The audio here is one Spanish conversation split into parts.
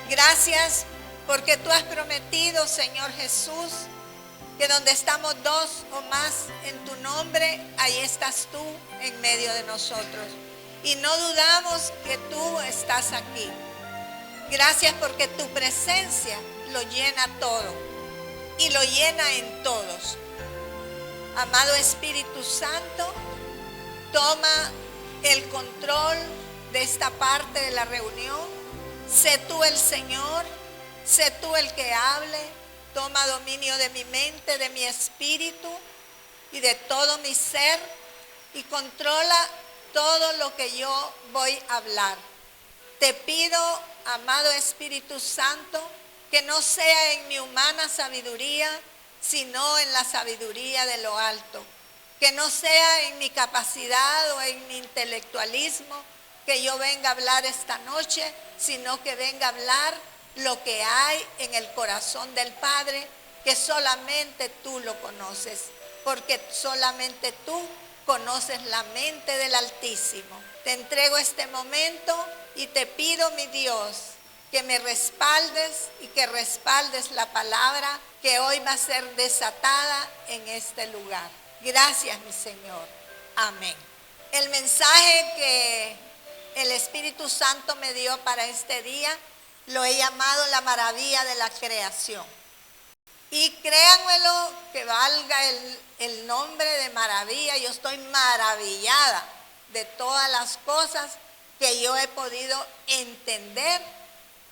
Gracias porque tú has prometido, Señor Jesús, que donde estamos dos o más en tu nombre, ahí estás tú en medio de nosotros. Y no dudamos que tú estás aquí. Gracias porque tu presencia lo llena todo y lo llena en todos. Amado Espíritu Santo, toma el control de esta parte de la reunión. Sé tú el Señor, sé tú el que hable. Toma dominio de mi mente, de mi espíritu y de todo mi ser y controla todo lo que yo voy a hablar. Te pido, amado Espíritu Santo, que no sea en mi humana sabiduría, sino en la sabiduría de lo alto. Que no sea en mi capacidad o en mi intelectualismo que yo venga a hablar esta noche, sino que venga a hablar lo que hay en el corazón del Padre, que solamente tú lo conoces, porque solamente tú conoces la mente del Altísimo. Te entrego este momento y te pido, mi Dios, que me respaldes y que respaldes la palabra que hoy va a ser desatada en este lugar. Gracias, mi Señor. Amén. El mensaje que el Espíritu Santo me dio para este día lo he llamado la maravilla de la creación. Y créanmelo que valga el nombre de maravilla, yo estoy maravillada de todas las cosas que yo he podido entender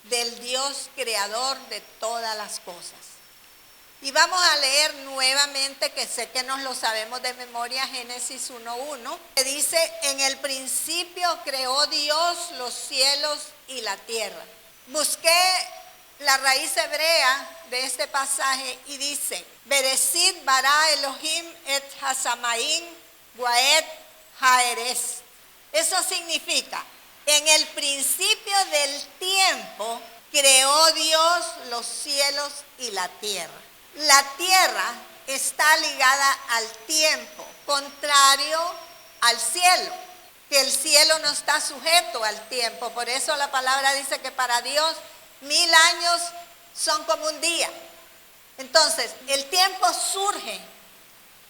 del Dios creador de todas las cosas. Y vamos a leer nuevamente, que sé que nos lo sabemos de memoria, Génesis 1:1, que dice: en el principio creó Dios los cielos y la tierra. Busqué la raíz hebrea de este pasaje y dice: Bereshit bara Elohim et hasamaim waet haeres. Eso significa, en el principio del tiempo creó Dios los cielos y la tierra. La tierra está ligada al tiempo, contrario al cielo, que el cielo no está sujeto al tiempo. Por eso la palabra dice que para Dios 1000 años son como un día. Entonces, el tiempo surge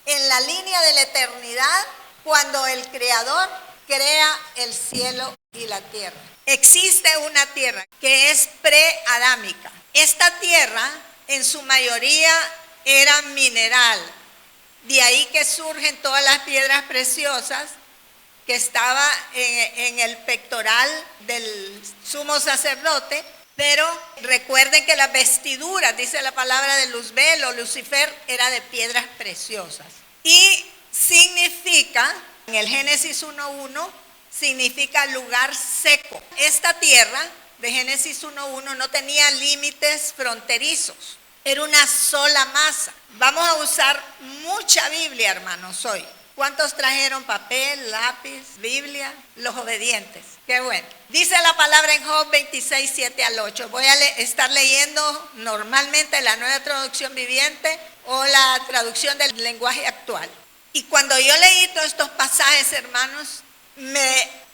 en la línea de la eternidad cuando el Creador crea el cielo y la tierra. Existe una tierra que es preadámica. Esta tierra en su mayoría era mineral. De ahí que surgen todas las piedras preciosas que estaba en el pectoral del sumo sacerdote. Pero recuerden que las vestiduras, dice la palabra de Luzbel o Lucifer, era de piedras preciosas. Y significa, en el Génesis 1:1, significa lugar seco. Esta tierra de Génesis 1:1 no tenía límites fronterizos, era una sola masa. Vamos a usar mucha Biblia, hermanos, hoy. ¿Cuántos trajeron papel, lápiz, Biblia? Los obedientes. Qué bueno. Dice la palabra en Job 26, 7 al 8. Voy a estar leyendo normalmente la Nueva Traducción Viviente o la traducción del lenguaje actual. Y cuando yo leí todos estos pasajes, hermanos,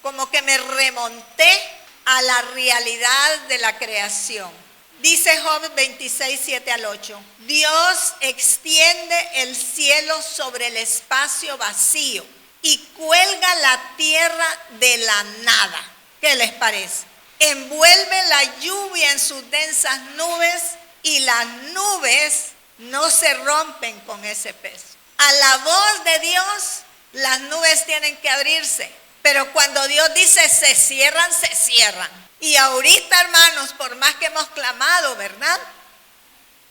como que me remonté a la realidad de la creación. Dice Job 26, 7 al 8. Dios extiende el cielo sobre el espacio vacío y cuelga la tierra de la nada. ¿Qué les parece? Envuelve la lluvia en sus densas nubes y las nubes no se rompen con ese peso. A la voz de Dios, las nubes tienen que abrirse. Pero cuando Dios dice se cierran, se cierran. Y ahorita, hermanos, por más que hemos clamado, ¿verdad?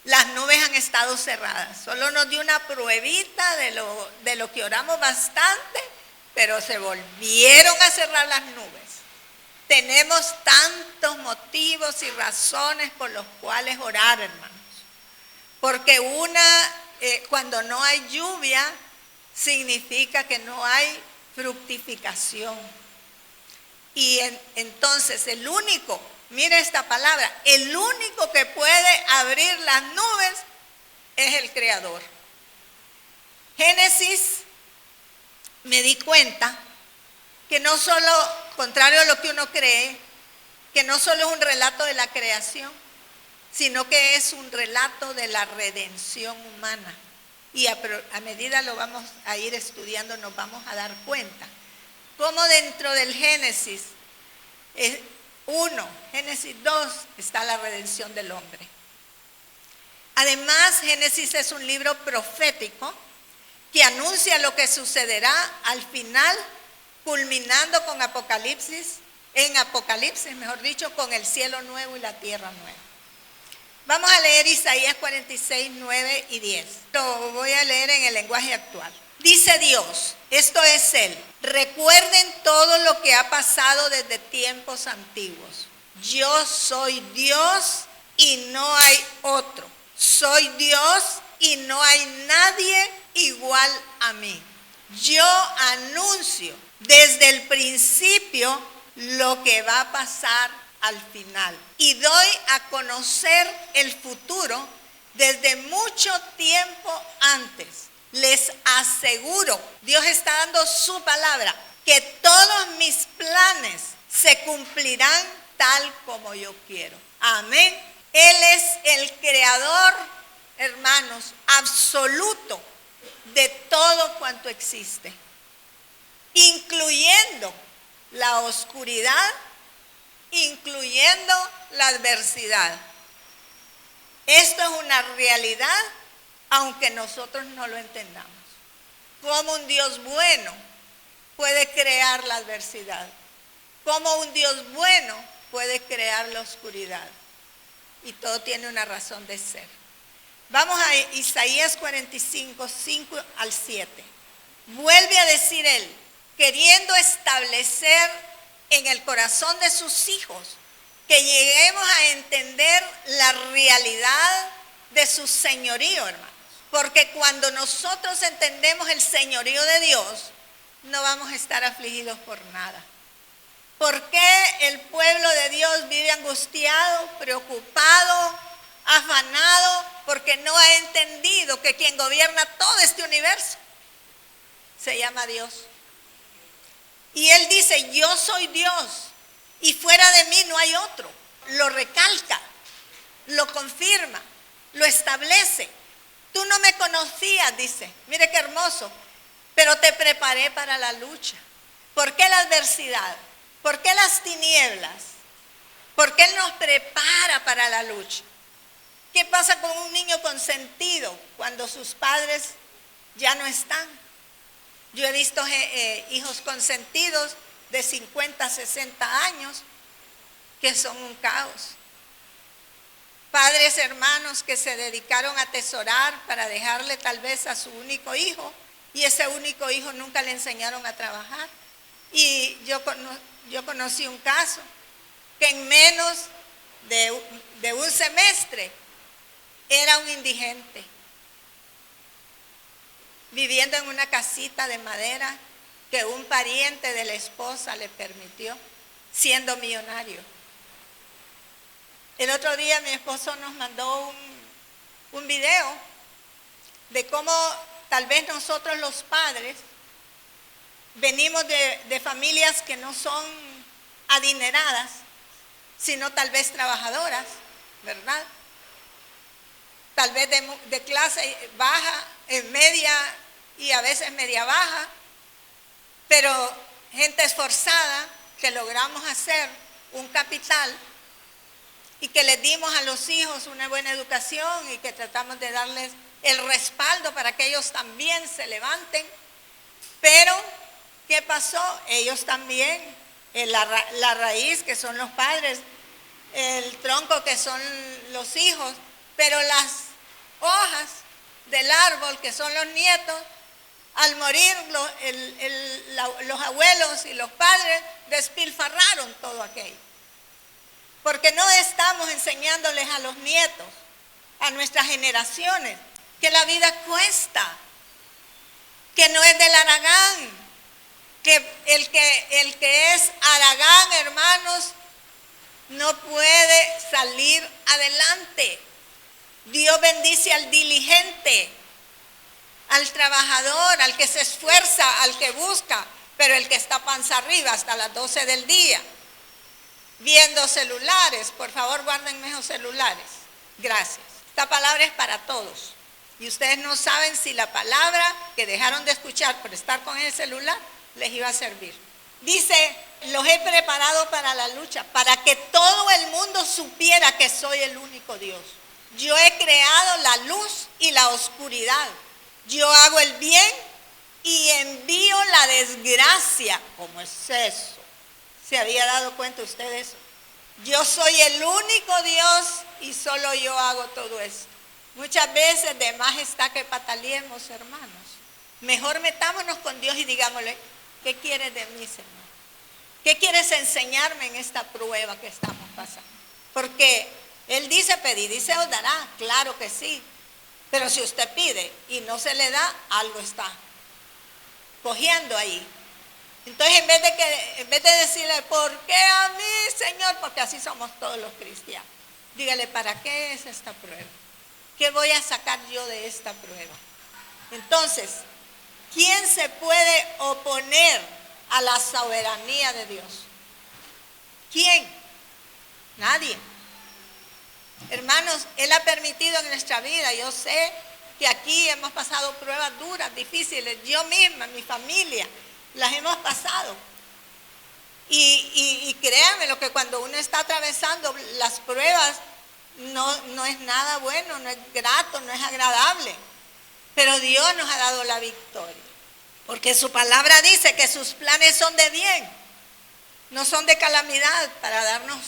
Las nubes han estado cerradas. Solo nos dio una pruebita de lo que oramos bastante, pero se volvieron a cerrar las nubes. Tenemos tantos motivos y razones por los cuales orar, hermanos. Porque cuando no hay lluvia, significa que no hay fructificación. Y entonces el único, mire esta palabra, el único que puede abrir las nubes es el Creador. Génesis, me di cuenta que no solo, contrario a lo que uno cree, que no solo es un relato de la creación, sino que es un relato de la redención humana. Y a medida lo vamos a ir estudiando, nos vamos a dar cuenta cómo dentro del Génesis 1, Génesis 2, está la redención del hombre. Además, Génesis es un libro profético que anuncia lo que sucederá al final, culminando con Apocalipsis, mejor dicho, con el cielo nuevo y la tierra nueva. Vamos a leer Isaías 46, 9 y 10. Lo voy a leer en el lenguaje actual. Dice Dios, esto es Él: recuerden todo lo que ha pasado desde tiempos antiguos. Yo soy Dios y no hay otro. Soy Dios y no hay nadie igual a mí. Yo anuncio desde el principio lo que va a pasar al final y doy a conocer el futuro desde mucho tiempo antes. Les aseguro, Dios está dando su palabra, que todos mis planes se cumplirán tal como yo quiero. Amén. Él es el creador, hermanos, absoluto de todo cuanto existe, incluyendo la oscuridad, incluyendo la adversidad. Esto es una realidad, aunque nosotros no lo entendamos. Cómo un Dios bueno puede crear la adversidad, cómo un Dios bueno puede crear la oscuridad. Y todo tiene una razón de ser. Vamos a Isaías 45, 5 al 7. Vuelve a decir Él, queriendo establecer en el corazón de sus hijos que lleguemos a entender la realidad de su señorío, hermanos. Porque cuando nosotros entendemos el señorío de Dios, no vamos a estar afligidos por nada. ¿Por qué el pueblo de Dios vive angustiado, preocupado, afanado? Porque no ha entendido que quien gobierna todo este universo se llama Dios. Y Él dice, yo soy Dios y fuera de mí no hay otro. Lo recalca, lo confirma, lo establece. Tú no me conocías, dice, mire qué hermoso, pero te preparé para la lucha. ¿Por qué la adversidad? ¿Por qué las tinieblas? ¿Por qué Él nos prepara para la lucha? ¿Qué pasa con un niño consentido cuando sus padres ya no están? Yo he visto hijos consentidos de 50, 60 años que son un caos. Padres, hermanos que se dedicaron a atesorar para dejarle tal vez a su único hijo y ese único hijo nunca le enseñaron a trabajar. Y yo conocí un caso que en menos de un semestre era un indigente, viviendo en una casita de madera que un pariente de la esposa le permitió, siendo millonario. El otro día mi esposo nos mandó un video de cómo tal vez nosotros los padres venimos de familias que no son adineradas, sino tal vez trabajadoras, ¿verdad? Tal vez de clase baja, media y a veces media baja, pero gente esforzada que logramos hacer un capital y que les dimos a los hijos una buena educación y que tratamos de darles el respaldo para que ellos también se levanten. Pero, ¿qué pasó? Ellos también, la raíz que son los padres, el tronco que son los hijos, pero las hojas del árbol que son los nietos, al morir los abuelos y los padres despilfarraron todo aquello. Porque no estamos enseñándoles a los nietos, a nuestras generaciones, que la vida cuesta, que no es del haragán, que el que es haragán, hermanos, no puede salir adelante. Dios bendice al diligente, al trabajador, al que se esfuerza, al que busca, pero el que está panza arriba hasta las 12 del día. viendo celulares. Por favor, guárdenme esos celulares. Gracias. Esta palabra es para todos. Y ustedes no saben si la palabra que dejaron de escuchar por estar con el celular les iba a servir. Dice, los he preparado para la lucha, para que todo el mundo supiera que soy el único Dios. Yo he creado la luz y la oscuridad. Yo hago el bien y envío la desgracia. ¿Cómo es eso? ¿Se había dado cuenta usted de eso? Yo soy el único Dios y solo yo hago todo esto. Muchas veces de más está que pataleemos, hermanos. Mejor metámonos con Dios y digámosle, ¿qué quieres de mí, Señor? ¿Qué quieres enseñarme en esta prueba que estamos pasando? Porque Él dice, pedid y se os dará. Claro que sí. Pero si usted pide y no se le da, algo está cogiendo ahí. Entonces, en vez de decirle, ¿por qué a mí, Señor? Porque así somos todos los cristianos. Dígale, ¿para qué es esta prueba? ¿Qué voy a sacar yo de esta prueba? Entonces, ¿quién se puede oponer a la soberanía de Dios? ¿Quién? Nadie. Hermanos, Él ha permitido en nuestra vida, yo sé que aquí hemos pasado pruebas duras, difíciles, yo misma, mi familia, las hemos pasado. Y créanme, lo que cuando uno está atravesando las pruebas, no es nada bueno, no es grato, no es agradable. Pero Dios nos ha dado la victoria. Porque su palabra dice que sus planes son de bien, no son de calamidad, para darnos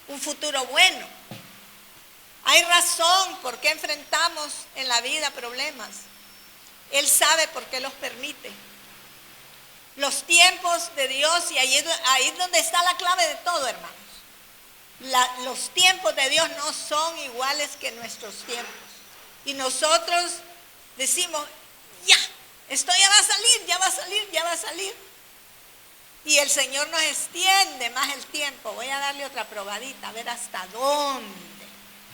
un futuro bueno. Hay razón por qué enfrentamos en la vida problemas. Él sabe por qué los permite. Los tiempos de Dios, y ahí es donde está la clave de todo, hermanos. Los tiempos de Dios no son iguales que nuestros tiempos. Y nosotros decimos, ya, esto ya va a salir, ya va a salir, ya va a salir. Y el Señor nos extiende más el tiempo. Voy a darle otra probadita, a ver hasta dónde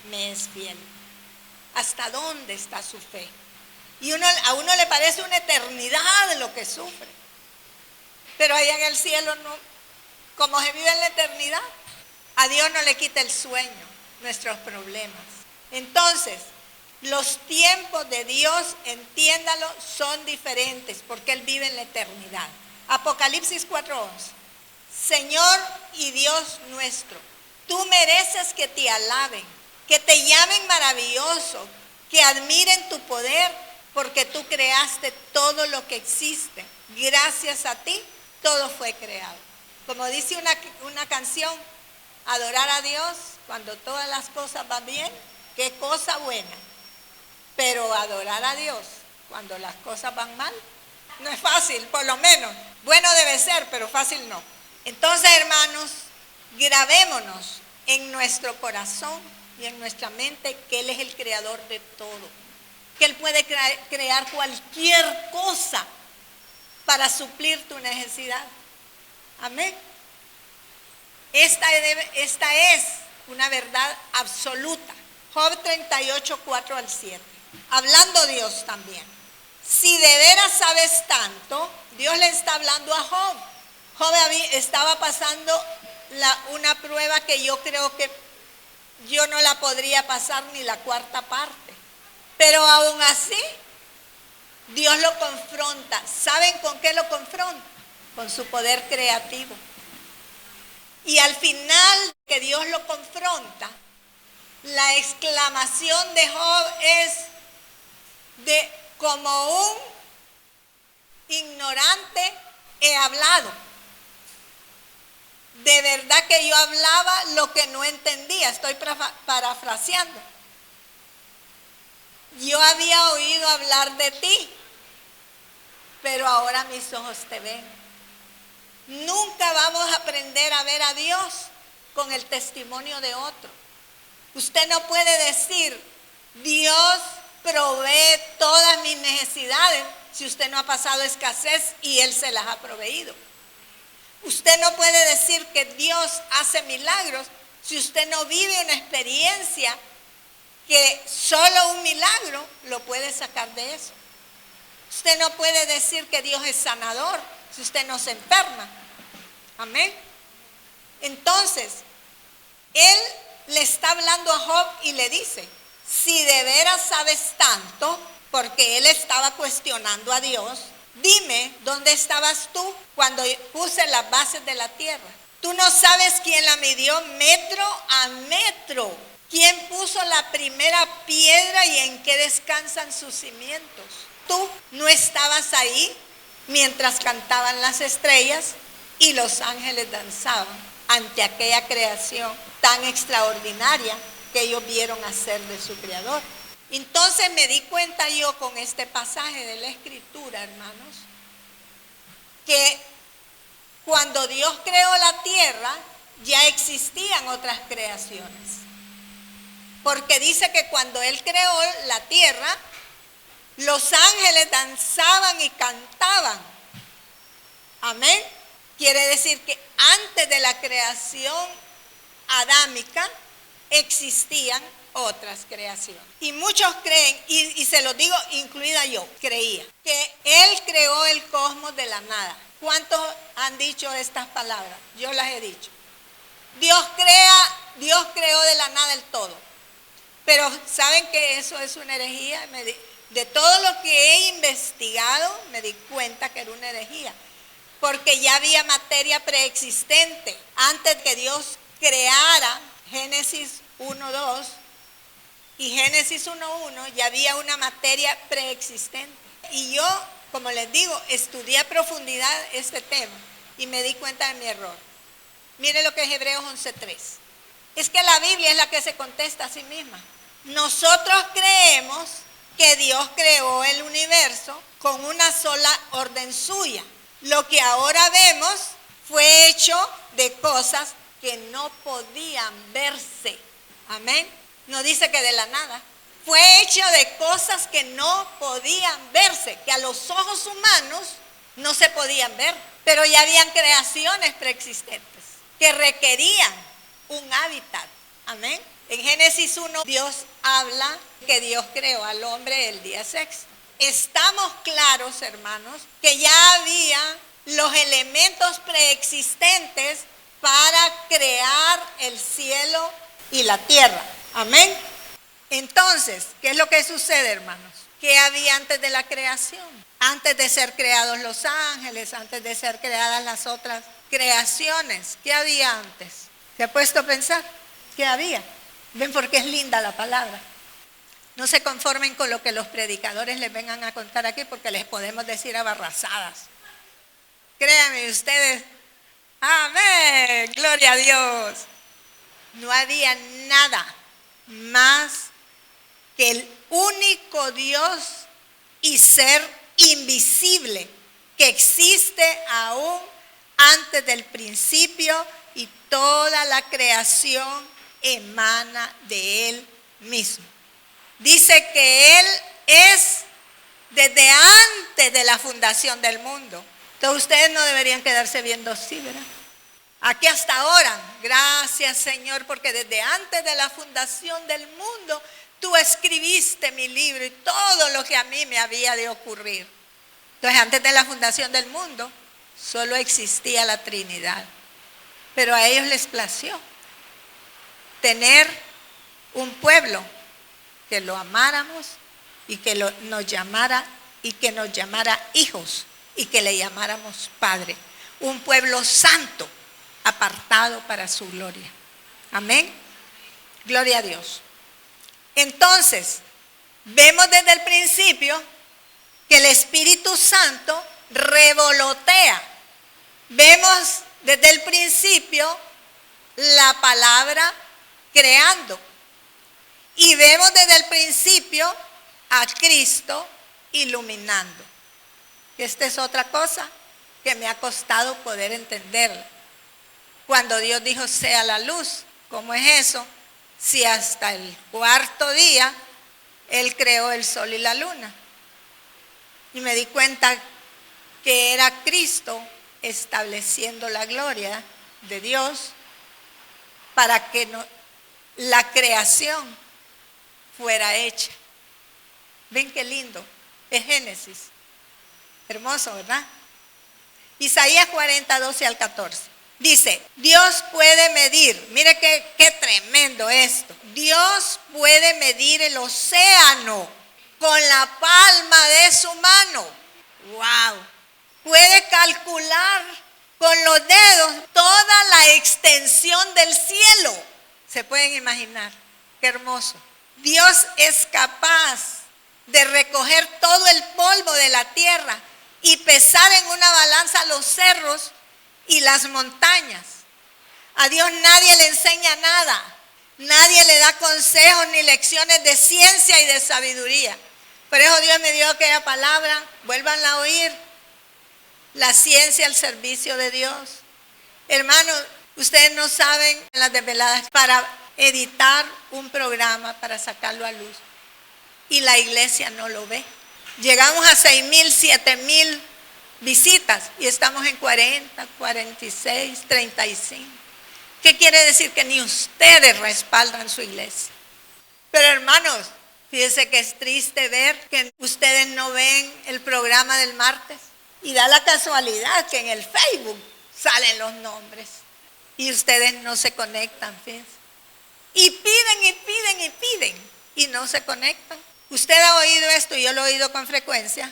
me es fiel. Hasta dónde está su fe. Y a uno le parece una eternidad lo que sufre. Pero allá en el cielo no, como se vive en la eternidad, a Dios no le quita el sueño, nuestros problemas. Entonces, los tiempos de Dios, entiéndalo, son diferentes porque Él vive en la eternidad. Apocalipsis 4:11. Señor y Dios nuestro, tú mereces que te alaben, que te llamen maravilloso, que admiren tu poder, porque tú creaste todo lo que existe. Gracias a ti, todo fue creado. Como dice una canción, adorar a Dios cuando todas las cosas van bien, qué cosa buena. Pero adorar a Dios cuando las cosas van mal, no es fácil, por lo menos. Bueno debe ser, pero fácil no. Entonces, hermanos, grabémonos en nuestro corazón y en nuestra mente que Él es el creador de todo. Que Él puede crear cualquier cosa para suplir tu necesidad. Amén. Esta es una verdad absoluta. Job 38, 4 al 7. Hablando Dios también. Si de veras sabes tanto, Dios le está hablando a Job. Job estaba pasando una prueba que yo creo que yo no la podría pasar ni la cuarta parte. Pero aún así, Dios lo confronta. ¿Saben con qué lo confronta? Con su poder creativo. Y al final que Dios lo confronta, la exclamación de Job es de como un ignorante he hablado. De verdad que yo hablaba lo que no entendía. Estoy parafraseando. Yo había oído hablar de ti, pero ahora mis ojos te ven. Nunca vamos a aprender a ver a Dios con el testimonio de otro. Usted no puede decir, Dios provee todas mis necesidades si usted no ha pasado escasez y Él se las ha proveído. Usted no puede decir que Dios hace milagros si usted no vive una experiencia que solo un milagro lo puede sacar de eso. Usted no puede decir que Dios es sanador si usted no se enferma. Amén. Entonces, él le está hablando a Job y le dice, si de veras sabes tanto, porque él estaba cuestionando a Dios, dime, ¿dónde estabas tú cuando puse las bases de la tierra? Tú no sabes quién la midió metro a metro, quién puso la primera piedra y en qué descansan sus cimientos. Tú no estabas ahí mientras cantaban las estrellas y los ángeles danzaban ante aquella creación tan extraordinaria que ellos vieron hacer de su creador. Entonces me di cuenta yo con este pasaje de la Escritura, hermanos, que cuando Dios creó la tierra ya existían otras creaciones. Porque dice que cuando Él creó la tierra, los ángeles danzaban y cantaban. Amén. Quiere decir que antes de la creación adámica existían otras creaciones. Y muchos creen, y se los digo, incluida yo, creía, que Él creó el cosmos de la nada. ¿Cuántos han dicho estas palabras? Yo las he dicho. Dios creó de la nada el todo. Pero ¿saben que eso es una herejía? De todo lo que he investigado, me di cuenta que era una herejía. Porque ya había materia preexistente. Antes que Dios creara Génesis 1:2 y Génesis 1:1, ya había una materia preexistente. Y yo, como les digo, estudié a profundidad este tema y me di cuenta de mi error. Mire lo que es Hebreos 11:3. Es que la Biblia es la que se contesta a sí misma. Nosotros creemos que Dios creó el universo con una sola orden suya. Lo que ahora vemos fue hecho de cosas que no podían verse. Amén. No dice que de la nada. Fue hecho de cosas que no podían verse, que a los ojos humanos no se podían ver. Pero ya habían creaciones preexistentes que requerían un hábitat. Amén. En Génesis 1, Dios habla que Dios creó al hombre el día sexto. Estamos claros, hermanos, que ya había los elementos preexistentes para crear el cielo y la tierra. Amén. Entonces, ¿qué es lo que sucede, hermanos? ¿Qué había antes de la creación? Antes de ser creados los ángeles, antes de ser creadas las otras creaciones. ¿Qué había antes? ¿Se ha puesto a pensar? ¿Qué había? ¿Ven por qué es linda la palabra? No se conformen con lo que los predicadores les vengan a contar aquí, porque les podemos decir abarrazadas. Créanme ustedes. Amén. Gloria a Dios. No había nada más que el único Dios y ser invisible que existe aún antes del principio, y toda la creación emana de Él mismo. Dice que Él es desde antes de la fundación del mundo. Entonces ustedes no deberían quedarse viendo así, ¿verdad? Aquí hasta ahora, gracias Señor, porque desde antes de la fundación del mundo, tú escribiste mi libro y todo lo que a mí me había de ocurrir. Entonces antes de la fundación del mundo, solo existía la Trinidad. Pero a ellos les plació tener un pueblo que lo amáramos y que nos llamara hijos y que le llamáramos Padre. Un pueblo santo, apartado para su gloria. Amén. Gloria a Dios. Entonces, vemos desde el principio que el Espíritu Santo revolotea. Vemos desde el principio la palabra creando. Y vemos desde el principio a Cristo iluminando. Esta es otra cosa que me ha costado poder entenderla. Cuando Dios dijo sea la luz, ¿cómo es eso? Si hasta el cuarto día Él creó el sol y la luna. Y me di cuenta que era Cristo estableciendo la gloria de Dios para que la creación fuera hecha. ¿Ven qué lindo? Es Génesis. Hermoso, ¿verdad? Isaías 40, 12 al 14. Dice, Dios puede medir. Mire qué tremendo esto. Dios puede medir el océano con la palma de su mano. ¡Wow! Puede calcular con los dedos toda la extensión del cielo. ¿Se pueden imaginar? ¡Qué hermoso! Dios es capaz de recoger todo el polvo de la tierra y pesar en una balanza los cerros y las montañas. A Dios nadie le enseña nada, nadie le da consejos ni lecciones de ciencia y de sabiduría. Por eso Dios me dio aquella palabra, vuélvanla a oír, la ciencia al servicio de Dios. Hermanos, ustedes no saben las desveladas para editar un programa, para sacarlo a luz, y la iglesia no lo ve. Llegamos a 6,000, 7,000 visitas y estamos en 40, 46, 35. ¿Qué quiere decir? Que ni ustedes respaldan su iglesia. Pero hermanos, fíjense que es triste ver que ustedes no ven el programa del martes. Y da la casualidad que en el Facebook salen los nombres. Y ustedes no se conectan, fíjense. Y piden y piden y piden y no se conectan. Usted ha oído esto, y yo lo he oído con frecuencia,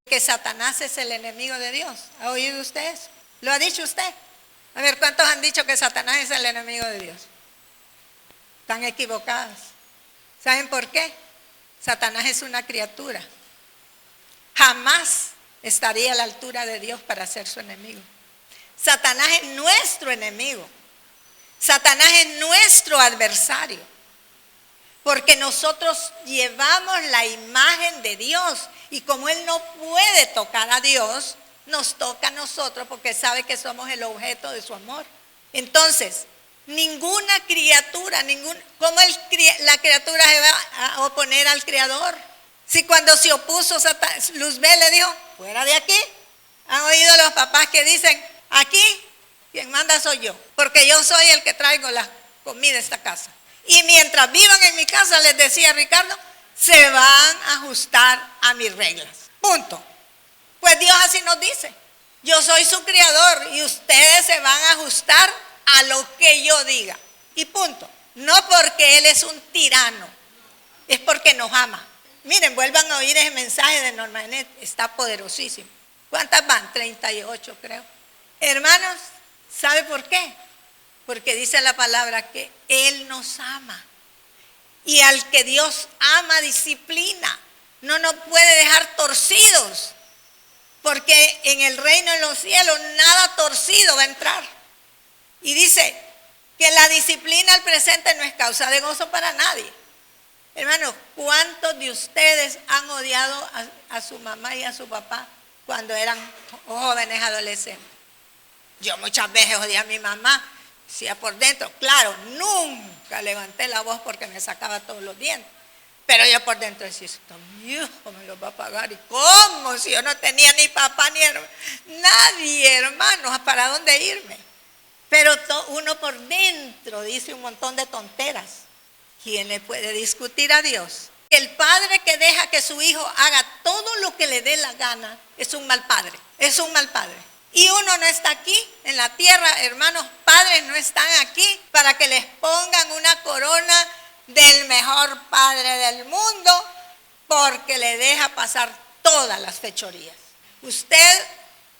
que Satanás es el enemigo de Dios. ¿Ha oído usted eso? ¿Lo ha dicho usted? A ver, ¿cuántos han dicho que Satanás es el enemigo de Dios? Están equivocados. ¿Saben por qué? Satanás es una criatura. Jamás estaría a la altura de Dios para ser su enemigo. Satanás es nuestro enemigo. Satanás es nuestro adversario. Porque nosotros llevamos la imagen de Dios. Y como Él no puede tocar a Dios, nos toca a nosotros porque sabe que somos el objeto de su amor. Entonces, ninguna criatura, ¿cómo la criatura se va a oponer al Creador? Si cuando se opuso, Luzbel le dijo, fuera de aquí. ¿Han oído los papás que dicen, aquí quien manda soy yo? Porque yo soy el que traigo la comida a esta casa. Y mientras vivan en mi casa, les decía Ricardo, se van a ajustar a mis reglas. Punto. Pues Dios así nos dice, yo soy su creador y ustedes se van a ajustar a lo que yo diga. Y punto. No porque Él es un tirano, es porque nos ama. Miren, vuelvan a oír ese mensaje de Norma Enet, está poderosísimo. ¿Cuántas van? 38 creo. Hermanos, ¿sabe por qué? Porque dice la palabra que Él nos ama. Y al que Dios ama, disciplina. No nos puede dejar torcidos. Porque en el reino de los cielos nada torcido va a entrar. Y dice que la disciplina al presente no es causa de gozo para nadie. Hermanos, ¿cuántos de ustedes han odiado a su mamá y a su papá cuando eran jóvenes adolescentes? Yo muchas veces odié a mi mamá, decía por dentro, claro, nunca levanté la voz porque me sacaba todos los dientes. Pero yo por dentro decía, esto mi hijo me lo va a pagar. ¿Y cómo? Si yo no tenía ni papá ni nadie, hermanos, ¿para dónde irme? Pero uno por dentro dice un montón de tonteras. ¿Quién le puede discutir a Dios? El padre que deja que su hijo haga todo lo que le dé la gana es un mal padre. Es un mal padre. Y uno no está aquí en la tierra, hermanos, padres no están aquí para que les pongan una corona del mejor padre del mundo porque le deja pasar todas las fechorías. Usted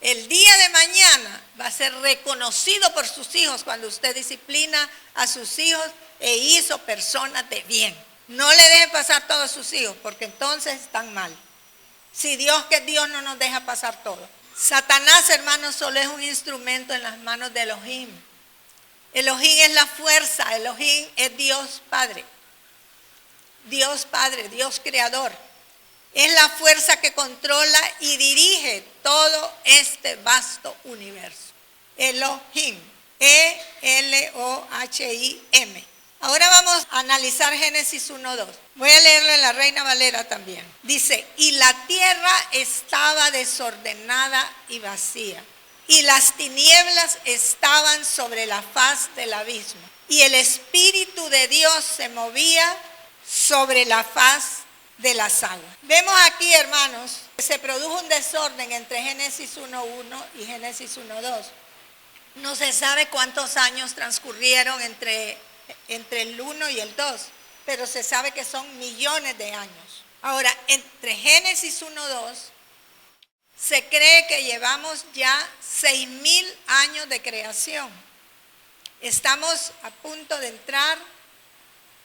el día de mañana va a ser reconocido por sus hijos cuando usted disciplina a sus hijos e hizo personas de bien. No le deje pasar todos sus hijos porque entonces están mal. Si Dios no nos deja pasar todo. Satanás, hermanos, solo es un instrumento en las manos de Elohim. Elohim es la fuerza, Elohim es Dios Padre. Dios Padre, Dios Creador. Es la fuerza que controla y dirige todo este vasto universo. Elohim, E-L-O-H-I-M. Ahora vamos a analizar Génesis 1:2. Voy a leerlo en la Reina Valera también. Dice, y la tierra estaba desordenada y vacía, y las tinieblas estaban sobre la faz del abismo, y el Espíritu de Dios se movía sobre la faz de las aguas. Vemos aquí, hermanos, que se produjo un desorden entre Génesis 1:1 y Génesis 1:2. No se sabe cuántos años transcurrieron entre entre el 1 y el 2, pero se sabe que son millones de años. Ahora, entre Génesis 1-2, se cree que llevamos ya 6,000 años de creación. Estamos a punto de entrar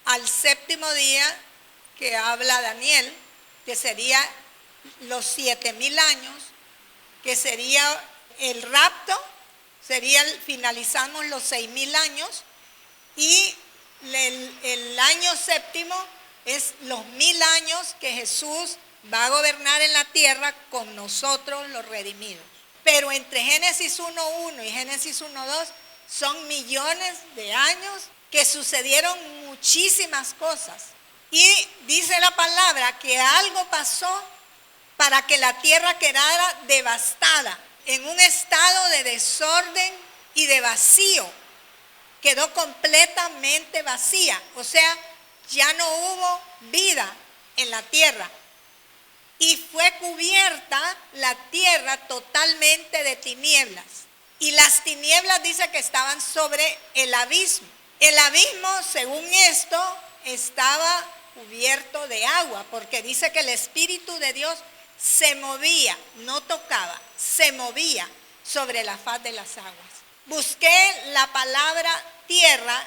al séptimo día que habla Daniel, que sería los 7,000 años, que sería el rapto, finalizamos los 6,000 años, y el año séptimo es los 1,000 años que Jesús va a gobernar en la tierra con nosotros los redimidos. Pero entre Génesis 1:1 y Génesis 1:2 son millones de años que sucedieron muchísimas cosas. Y dice la palabra que algo pasó para que la tierra quedara devastada, en un estado de desorden y de vacío. Quedó completamente vacía, o sea, ya no hubo vida en la tierra. Y fue cubierta la tierra totalmente de tinieblas. Y las tinieblas dice que estaban sobre el abismo. El abismo, según esto, estaba cubierto de agua, porque dice que el Espíritu de Dios se movía, no tocaba, se movía sobre la faz de las aguas. Busqué la palabra tierra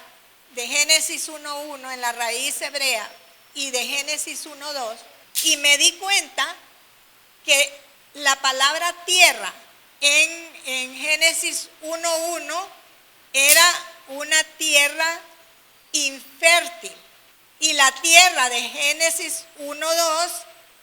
de Génesis 1:1 en la raíz hebrea y de Génesis 1:2 y me di cuenta que la palabra tierra en Génesis 1:1 era una tierra infértil y la tierra de Génesis 1:2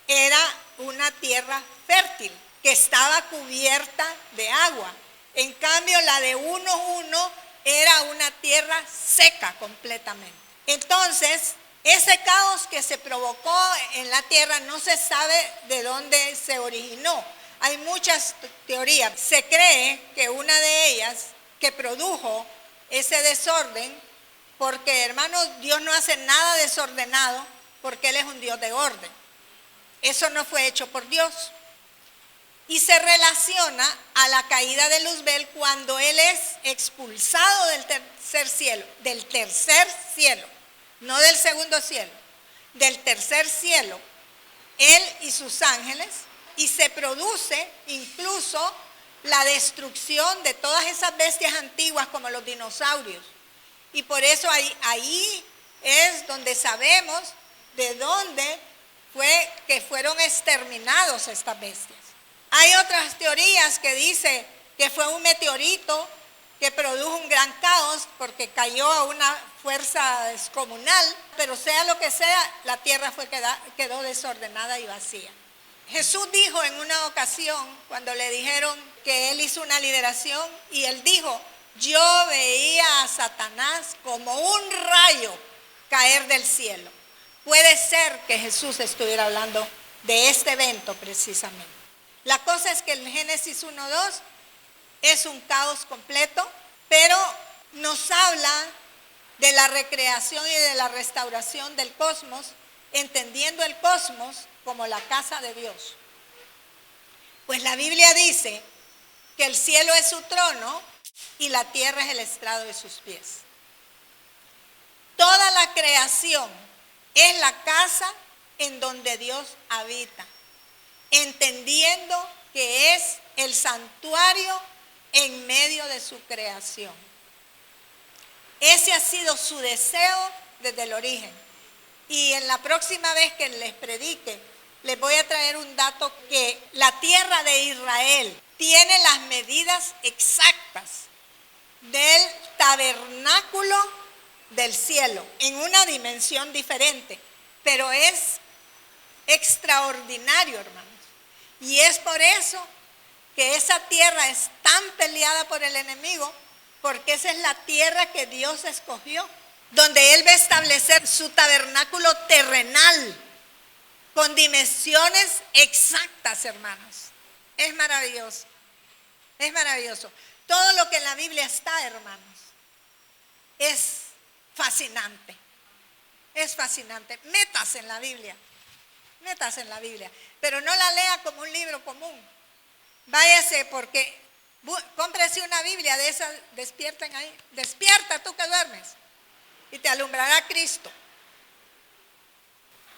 era una tierra fértil que estaba cubierta de agua. En cambio, la de 1:1 era una tierra seca completamente. Entonces, ese caos que se provocó en la tierra no se sabe de dónde se originó. Hay muchas teorías. Se cree que una de ellas que produjo ese desorden, porque hermanos, Dios no hace nada desordenado porque Él es un Dios de orden. Eso no fue hecho por Dios. Y se relaciona a la caída de Luzbel cuando él es expulsado del tercer cielo, no del segundo cielo, del tercer cielo, él y sus ángeles, y se produce incluso la destrucción de todas esas bestias antiguas como los dinosaurios. Y por eso ahí es donde sabemos de dónde fue que fueron exterminados estas bestias. Hay otras teorías que dicen que fue un meteorito que produjo un gran caos porque cayó a una fuerza descomunal, pero sea lo que sea, la tierra quedó desordenada y vacía. Jesús dijo en una ocasión, cuando le dijeron que él hizo una liberación, y él dijo: yo veía a Satanás como un rayo caer del cielo. Puede ser que Jesús estuviera hablando de este evento precisamente. La cosa es que el Génesis 1:2 es un caos completo, pero nos habla de la recreación y de la restauración del cosmos, entendiendo el cosmos como la casa de Dios. Pues la Biblia dice que el cielo es su trono y la tierra es el estrado de sus pies. Toda la creación es la casa en donde Dios habita, entendiendo que es el santuario en medio de su creación. Ese ha sido su deseo desde el origen. Y en la próxima vez que les predique, les voy a traer un dato que la tierra de Israel tiene las medidas exactas del tabernáculo del cielo, en una dimensión diferente, pero es extraordinario, hermanos. Y es por eso que esa tierra es tan peleada por el enemigo, porque esa es la tierra que Dios escogió, donde Él va a establecer su tabernáculo terrenal, con dimensiones exactas, hermanos. Es maravilloso, es maravilloso. Todo lo que en la Biblia está, hermanos, es fascinante, es fascinante. Métase en la Biblia, pero no la lea como un libro común. Váyase, porque cómprese una Biblia de esas, despierten ahí. Despierta tú que duermes. y te alumbrará Cristo.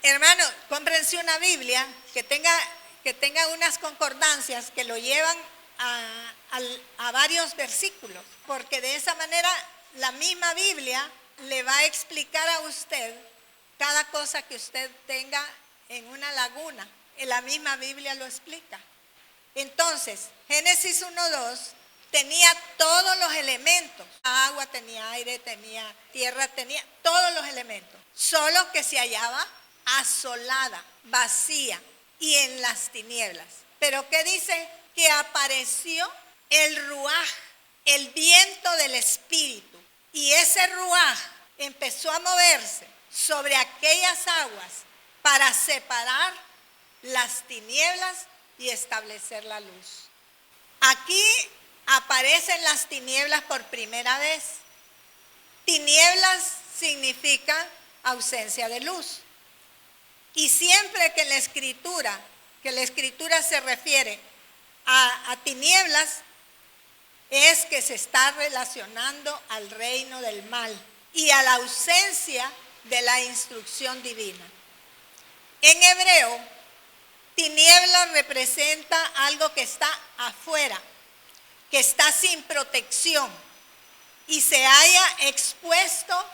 Hermano, cómprense una Biblia que tenga unas concordancias que lo llevan a varios versículos, porque de esa manera la misma Biblia le va a explicar a usted cada cosa que usted tenga en una laguna. En la misma Biblia lo explica. Entonces, Génesis 1:2 tenía todos los elementos. Agua, tenía aire, tenía tierra, tenía todos los elementos. Solo que se hallaba asolada, vacía y en las tinieblas. Pero ¿qué dice? Que apareció el ruaj, el viento del Espíritu. Y ese ruaj empezó a moverse sobre aquellas aguas para separar las tinieblas y establecer la luz. Aquí aparecen las tinieblas por primera vez. Tinieblas significa ausencia de luz. Y siempre que la escritura se refiere a tinieblas, es que se está relacionando al reino del mal y a la ausencia de la instrucción divina. En hebreo, tinieblas representa algo que está afuera, que está sin protección y se haya expuesto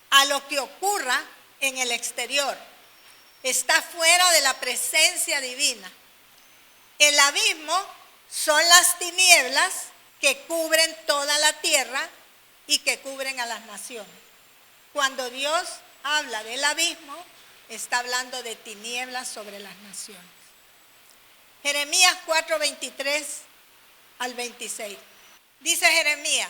a lo que ocurra en el exterior. Está fuera de la presencia divina. El abismo son las tinieblas que cubren toda la tierra y que cubren a las naciones. Cuando Dios habla del abismo, está hablando de tinieblas sobre las naciones. Jeremías 4:23 al 26. Dice Jeremías: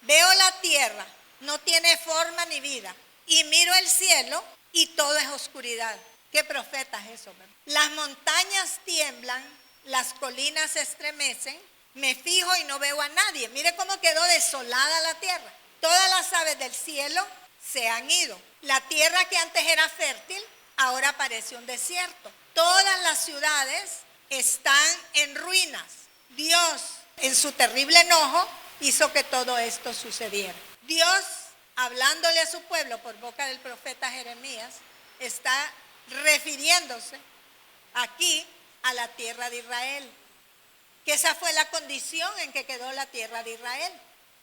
veo la tierra, no tiene forma ni vida, y miro el cielo y todo es oscuridad. ¿Qué profeta es eso, verdad? Las montañas tiemblan, las colinas se estremecen, me fijo y no veo a nadie. Mire cómo quedó desolada la tierra. Todas las aves del cielo se han ido. La tierra que antes era fértil, ahora parece un desierto. Todas las ciudades están en ruinas. Dios, en su terrible enojo, hizo que todo esto sucediera. Dios, hablándole a su pueblo por boca del profeta Jeremías, está refiriéndose aquí a la tierra de Israel, que esa fue la condición en que quedó la tierra de Israel,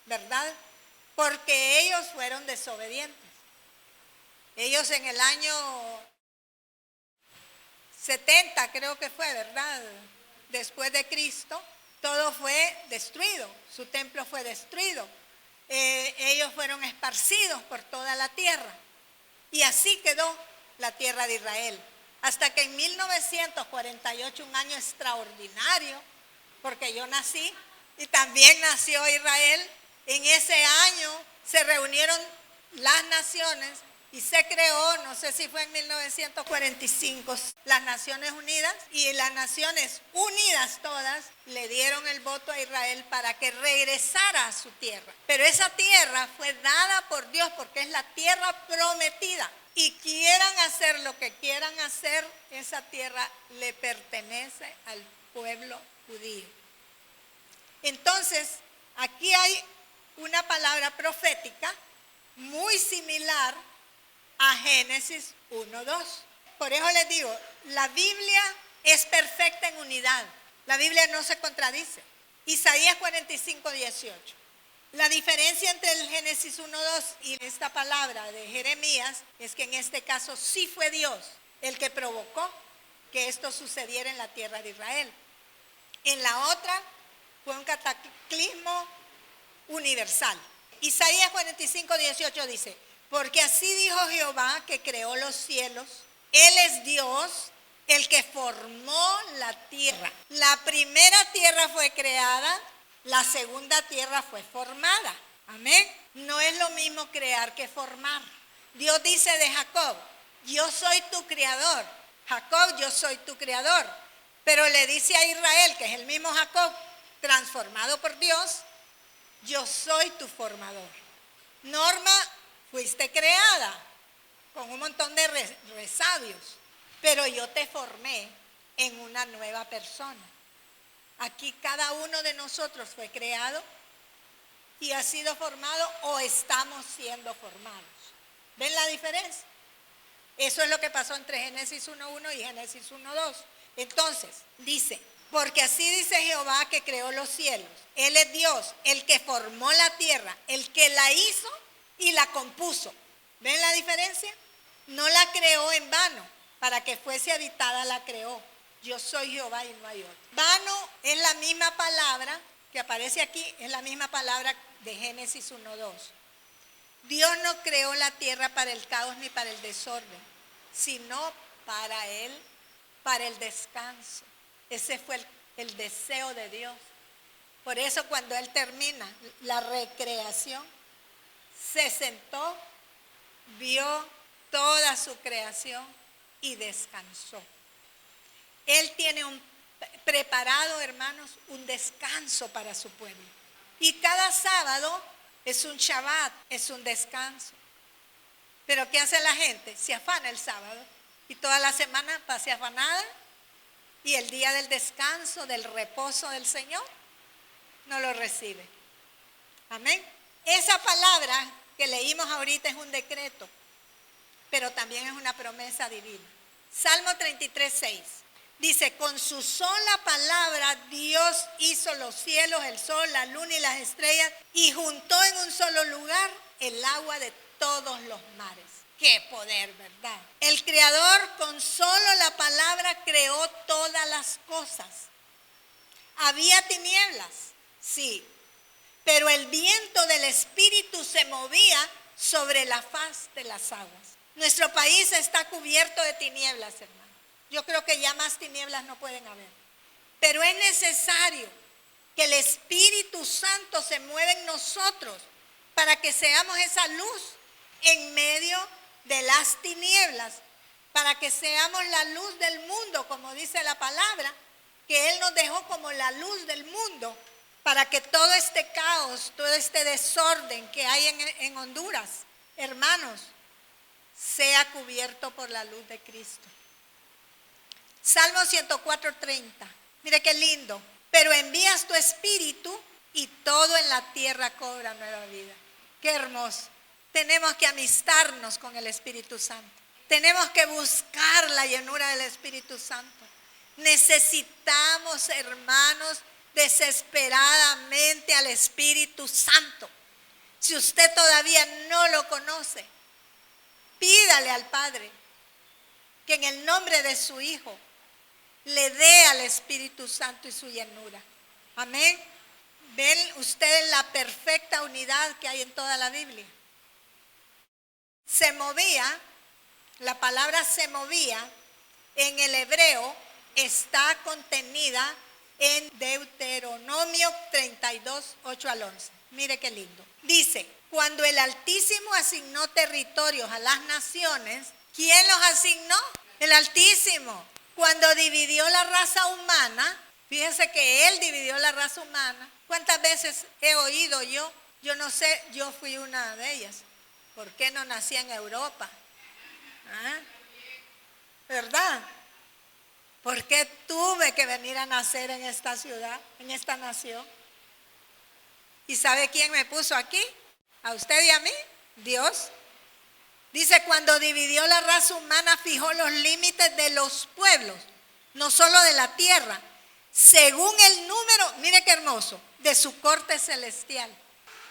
¿verdad? Porque ellos fueron desobedientes. Ellos en el año 70, creo que fue, ¿verdad? Después de Cristo, todo fue destruido, su templo fue destruido, ellos fueron esparcidos por toda la tierra y así quedó la tierra de Israel, hasta que en 1948, un año extraordinario, porque yo nací y también nació Israel, en ese año se reunieron las naciones y se creó, no sé si fue en 1945, las Naciones Unidas, y las Naciones Unidas todas le dieron el voto a Israel para que regresara a su tierra. Pero esa tierra fue dada por Dios porque es la tierra prometida. Y quieran hacer lo que quieran hacer, esa tierra le pertenece al pueblo judío. Entonces, aquí hay una palabra profética muy similar a Génesis 1:2. Por eso les digo, la Biblia es perfecta en unidad. La Biblia no se contradice. Isaías 45:18. La diferencia entre el Génesis 1:2 y esta palabra de Jeremías es que en este caso sí fue Dios el que provocó que esto sucediera en la tierra de Israel. En la otra fue un cataclismo universal. Isaías 45:18 dice: porque así dijo Jehová que creó los cielos, Él es Dios, el que formó la tierra. La primera tierra fue creada, la segunda tierra fue formada. Amén. No es lo mismo crear que formar. Dios dice de Jacob: yo soy tu creador. Jacob, yo soy tu creador. Pero le dice a Israel, que es el mismo Jacob, transformado por Dios: yo soy tu formador. Norma, fuiste creada con un montón de resabios, pero yo te formé en una nueva persona. Aquí cada uno de nosotros fue creado y ha sido formado o estamos siendo formados. ¿Ven la diferencia? Eso es lo que pasó entre Génesis 1:1 y Génesis 1:2. Entonces, dice, porque así dice Jehová que creó los cielos. Él es Dios, el que formó la tierra, el que la hizo y la compuso. ¿Ven la diferencia? No la creó en vano, para que fuese habitada la creó. Yo soy Jehová y no hay otro. Vano es la misma palabra que aparece aquí, es la misma palabra de Génesis 1:2. Dios no creó la tierra para el caos ni para el desorden, sino para el descanso. Ese fue el deseo de Dios. Por eso cuando Él termina la recreación, se sentó, vio toda su creación y descansó. Él tiene preparado, hermanos, un descanso para su pueblo. Y cada sábado es un Shabbat, es un descanso. Pero ¿qué hace la gente? Se afana el sábado y toda la semana pasa afanada, y el día del descanso, del reposo del Señor, no lo recibe. Amén. Esa palabra que leímos ahorita es un decreto, pero también es una promesa divina. Salmo 33:6 dice, con su sola palabra Dios hizo los cielos, el sol, la luna y las estrellas, y juntó en un solo lugar el agua de todos los mares. ¡Qué poder!, ¿verdad? El Creador con solo la palabra creó todas las cosas. ¿Había tinieblas? Sí. Pero el viento del Espíritu se movía sobre la faz de las aguas. Nuestro país está cubierto de tinieblas, hermano. Yo creo que ya más tinieblas no pueden haber. Pero es necesario que el Espíritu Santo se mueva en nosotros para que seamos esa luz en medio de las tinieblas, para que seamos la luz del mundo, como dice la palabra, que Él nos dejó como la luz del mundo, para que todo este caos, todo este desorden que hay en Honduras, hermanos, sea cubierto por la luz de Cristo. Salmo 104:30. Mire qué lindo. Pero envías tu espíritu y todo en la tierra cobra nueva vida. Qué hermoso. Tenemos que amistarnos con el Espíritu Santo. Tenemos que buscar la llenura del Espíritu Santo. Necesitamos, hermanos, desesperadamente al Espíritu Santo. Si usted todavía no lo conoce, pídale al Padre que en el nombre de su Hijo le dé al Espíritu Santo y su llenura. Amén. ¿Ven ustedes la perfecta unidad que hay en toda la Biblia? Se movía, la palabra se movía en el hebreo está contenida en Deuteronomio 32:8-11. Mire qué lindo. Dice, cuando el Altísimo asignó territorios a las naciones, ¿quién los asignó? El Altísimo. Cuando dividió la raza humana, fíjense que Él dividió la raza humana. ¿Cuántas veces he oído yo? Yo no sé, yo fui una de ellas. ¿Por qué no nací en Europa? ¿Ah? ¿Verdad? ¿Por qué tuve que venir a nacer en esta ciudad, en esta nación? ¿Y sabe quién me puso aquí? ¿A usted y a mí? Dios. Dice, cuando dividió la raza humana, fijó los límites de los pueblos, no solo de la tierra, según el número, mire qué hermoso, de su corte celestial.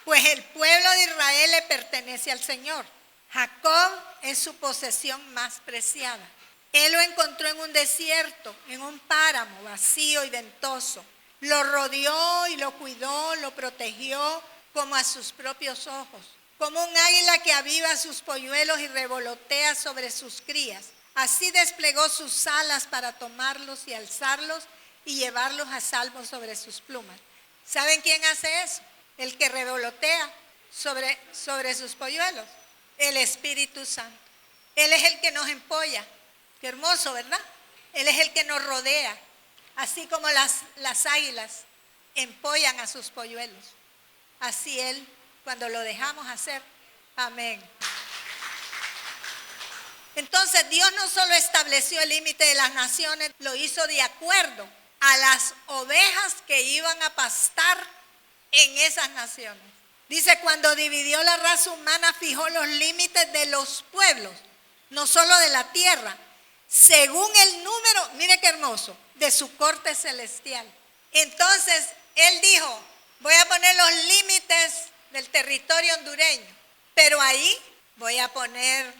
Pues el pueblo de Israel le pertenece al Señor. Jacob es su posesión más preciada. Él lo encontró en un desierto, en un páramo vacío y ventoso. Lo rodeó y lo cuidó, lo protegió como a sus propios ojos. Como un águila que aviva sus polluelos y revolotea sobre sus crías. Así desplegó sus alas para tomarlos y alzarlos y llevarlos a salvo sobre sus plumas. ¿Saben quién hace eso? El que revolotea sobre sus polluelos. El Espíritu Santo. Él es el que nos empolla. Qué hermoso, ¿verdad? Él es el que nos rodea. Así como las águilas empollan a sus polluelos. Así Él, cuando lo dejamos hacer. Amén. Entonces Dios no solo estableció el límite de las naciones, lo hizo de acuerdo a las ovejas que iban a pastar en esas naciones. Dice, cuando dividió la raza humana, fijó los límites de los pueblos, no solo de la tierra, según el número, mire qué hermoso, de su corte celestial. Entonces, él dijo, voy a poner los límites del territorio hondureño, pero ahí voy a poner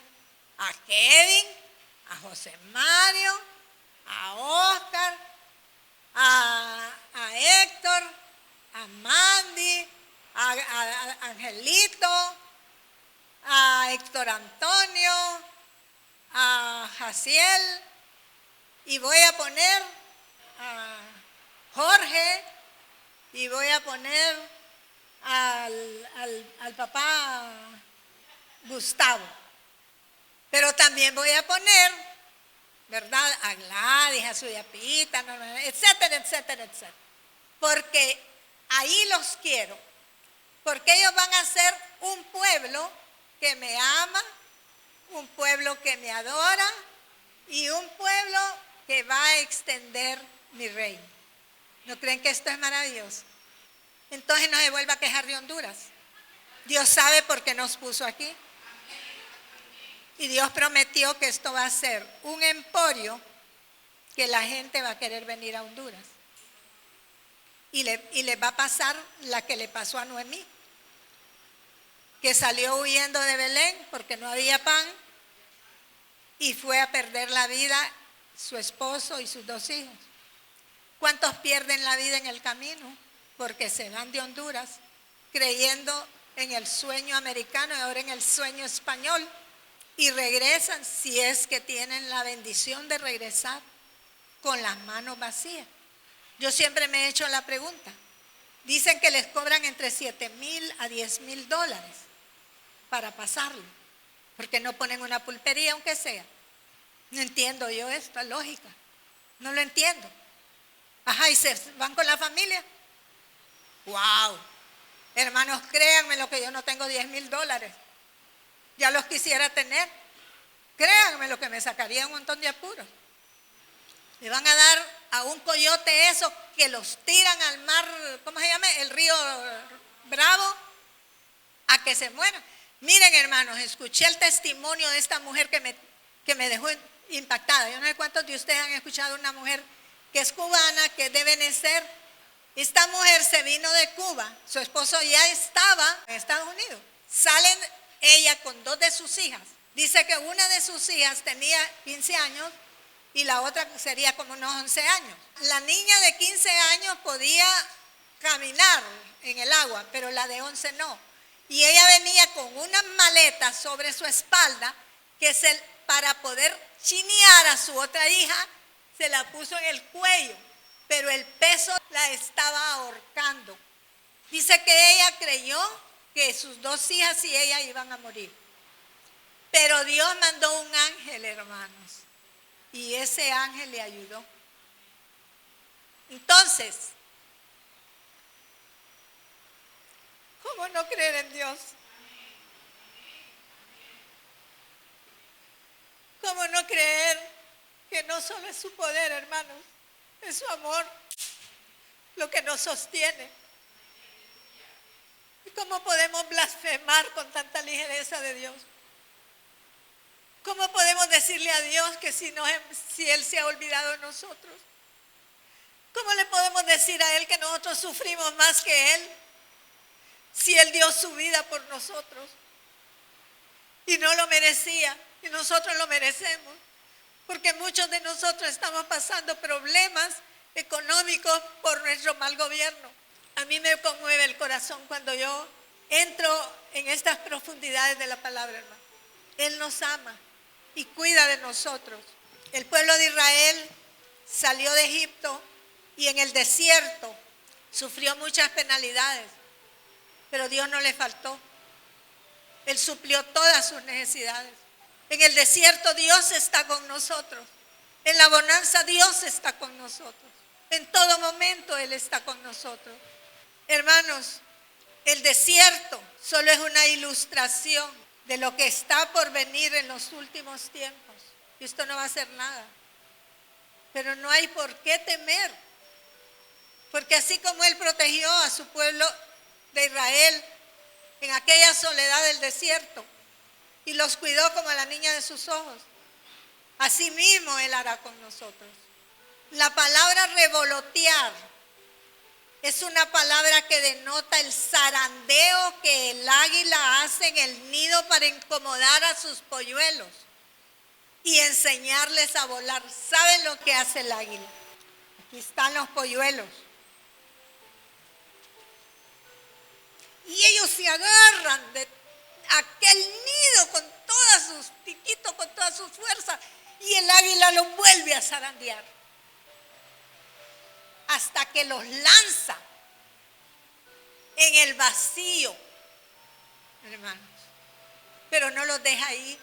a Kevin, a José Mario, a Oscar, a Héctor, a Mandy, a Angelito, a Héctor Antonio, a Jaciel, y voy a poner a Jorge, y voy a poner al papá Gustavo. Pero también voy a poner, ¿verdad?, a Gladys, a Suyapita, etcétera, etcétera, etcétera. Porque ahí los quiero. Porque ellos van a ser un pueblo que me ama, un pueblo que me adora y un pueblo que va a extender mi reino. ¿No creen que esto es maravilloso? Entonces no se vuelva a quejar de Honduras. Dios sabe por qué nos puso aquí. Y Dios prometió que esto va a ser un emporio que la gente va a querer venir a Honduras. Y le va a pasar la que le pasó a Noemí, que salió huyendo de Belén porque no había pan y fue a perder la vida su esposo y sus 2 hijos. ¿Cuántos pierden la vida en el camino? Porque se van de Honduras creyendo en el sueño americano y ahora en el sueño español. Y regresan, si es que tienen la bendición de regresar, con las manos vacías. Yo siempre me he hecho la pregunta. Dicen que les cobran entre $7,000 a $10,000 para pasarlo, porque no ponen una pulpería aunque sea. No entiendo yo esta lógica, no lo entiendo. Ajá, y se van con la familia. ¡Wow! Hermanos, créanme lo que yo no tengo $10,000. Ya los quisiera tener. Créanme lo que me sacaría un montón de apuros. Le van a dar a un coyote eso que los tiran al mar, ¿cómo se llama? El río Bravo, a que se mueran. Miren, hermanos, escuché el testimonio de esta mujer que me dejó impactada. Yo no sé cuántos de ustedes han escuchado una mujer que es cubana, que es de Benecer. Esta mujer se vino de Cuba, su esposo ya estaba en Estados Unidos. Salen ella con 2 de sus hijas. Dice que una de sus hijas tenía 15 años y la otra sería como unos 11 años. La niña de 15 años podía caminar en el agua, pero la de 11 no. Y ella venía con una maleta sobre su espalda que para poder chinear a su otra hija, se la puso en el cuello, pero el peso la estaba ahorcando. Dice que ella creyó que sus 2 hijas y ella iban a morir. Pero Dios mandó un ángel, hermanos, y ese ángel le ayudó. Entonces, ¿cómo no creer en Dios? ¿Cómo no creer que no solo es su poder, hermanos, es su amor lo que nos sostiene? ¿Y cómo podemos blasfemar con tanta ligereza de Dios? ¿Cómo podemos decirle a Dios que si Él se ha olvidado de nosotros? ¿Cómo le podemos decir a Él que nosotros sufrimos más que Él? Si Él dio su vida por nosotros y no lo merecía y nosotros lo merecemos, porque muchos de nosotros estamos pasando problemas económicos por nuestro mal gobierno. A mí me conmueve el corazón cuando yo entro en estas profundidades de la palabra, hermano. Él nos ama y cuida de nosotros. El pueblo de Israel salió de Egipto y en el desierto sufrió muchas penalidades, pero Dios no le faltó. Él suplió todas sus necesidades. En el desierto Dios está con nosotros. En la bonanza Dios está con nosotros. En todo momento Él está con nosotros. Hermanos, el desierto solo es una ilustración de lo que está por venir en los últimos tiempos. Y esto no va a ser nada. Pero no hay por qué temer. Porque así como Él protegió a su pueblo de Israel en aquella soledad del desierto y los cuidó como a la niña de sus ojos. Asimismo Él hará con nosotros. La palabra revolotear es una palabra que denota el zarandeo que el águila hace en el nido para incomodar a sus polluelos y enseñarles a volar. ¿Saben lo que hace el águila? Aquí están los polluelos. Y ellos se agarran de aquel nido con todas sus piquitos, con todas sus fuerzas, y el águila los vuelve a zarandear hasta que los lanza en el vacío, hermanos. Pero no los deja ahí.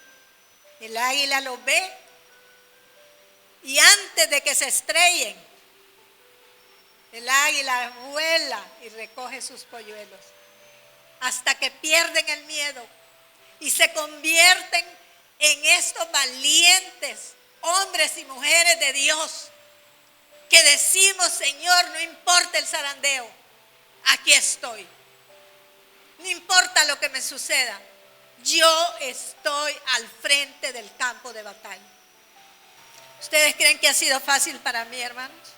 El águila los ve y antes de que se estrellen, el águila vuela y recoge sus polluelos hasta que pierden el miedo y se convierten en estos valientes hombres y mujeres de Dios que decimos: Señor, no importa el zarandeo, aquí estoy. No importa lo que me suceda, yo estoy al frente del campo de batalla. ¿Ustedes creen que ha sido fácil para mí, hermanos?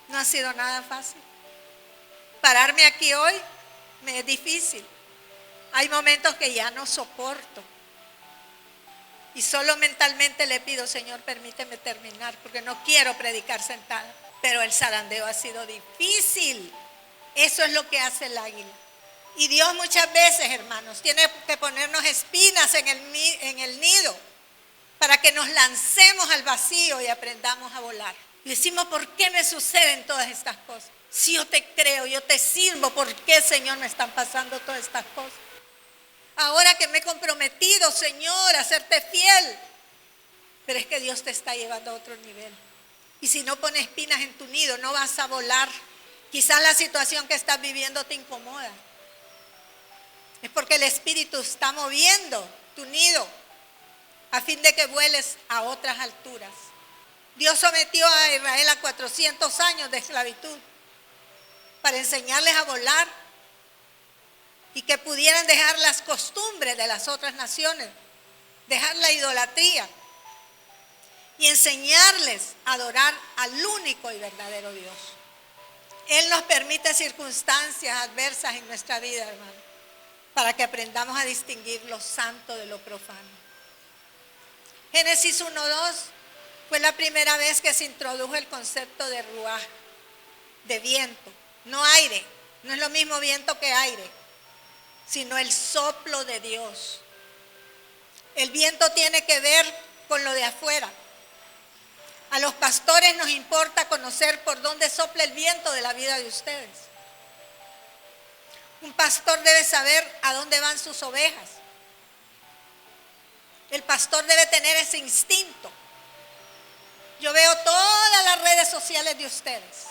No ha sido nada fácil. Pararme aquí hoy me es difícil. Hay momentos que ya no soporto. Y solo mentalmente le pido: Señor, permíteme terminar, porque no quiero predicar sentada. Pero el zarandeo ha sido difícil. Eso es lo que hace el águila. Y Dios muchas veces, hermanos, tiene que ponernos espinas en el nido para que nos lancemos al vacío y aprendamos a volar. Y decimos: ¿por qué me suceden todas estas cosas? Si yo te creo, yo te sirvo, ¿por qué, Señor, me están pasando todas estas cosas? Ahora que me he comprometido, Señor, a serte fiel. Pero es que Dios te está llevando a otro nivel. Y si no pones espinas en tu nido, no vas a volar. Quizás la situación que estás viviendo te incomoda. Es porque el Espíritu está moviendo tu nido a fin de que vueles a otras alturas. Dios sometió a Israel a 400 años de esclavitud para enseñarles a volar y que pudieran dejar las costumbres de las otras naciones, dejar la idolatría y enseñarles a adorar al único y verdadero Dios. Él nos permite circunstancias adversas en nuestra vida, hermano, para que aprendamos a distinguir lo santo de lo profano. Génesis 1:2 fue la primera vez que se introdujo el concepto de ruaj, de viento, no aire. No es lo mismo viento que aire, sino el soplo de Dios. El viento tiene que ver con lo de afuera. A los pastores nos importa conocer por dónde sopla el viento de la vida de ustedes. Un pastor debe saber a dónde van sus ovejas. El pastor debe tener ese instinto. Yo veo todas las redes sociales de ustedes.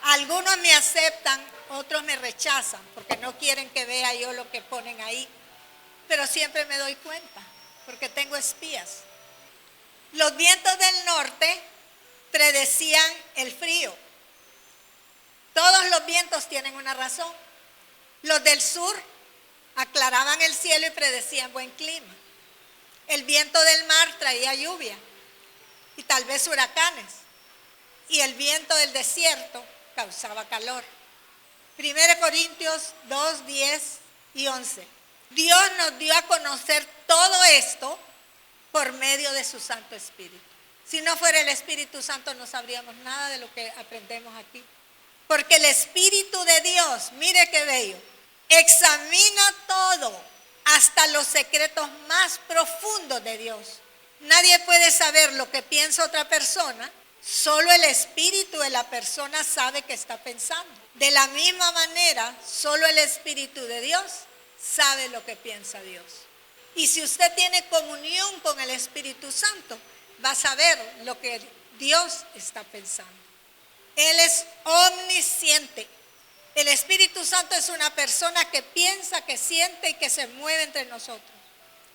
Algunos me aceptan, otros me rechazan porque no quieren que vea yo lo que ponen ahí. Pero siempre me doy cuenta porque tengo espías. Los vientos del norte predecían el frío. Todos los vientos tienen una razón. Los del sur aclaraban el cielo y predecían buen clima. El viento del mar traía lluvia y tal vez huracanes. Y el viento del desierto causaba calor. 1 Corintios 2, 10 y 11. Dios nos dio a conocer todo esto por medio de su Santo Espíritu. Si no fuera el Espíritu Santo no sabríamos nada de lo que aprendemos aquí. Porque el Espíritu de Dios, mire qué bello, examina todo, hasta los secretos más profundos de Dios. Nadie puede saber lo que piensa otra persona, solo el Espíritu de la persona sabe que está pensando. De la misma manera, solo el Espíritu de Dios sabe lo que piensa Dios. Y si usted tiene comunión con el Espíritu Santo, va a saber lo que Dios está pensando. Él es omnisciente. El Espíritu Santo es una persona que piensa, que siente y que se mueve entre nosotros.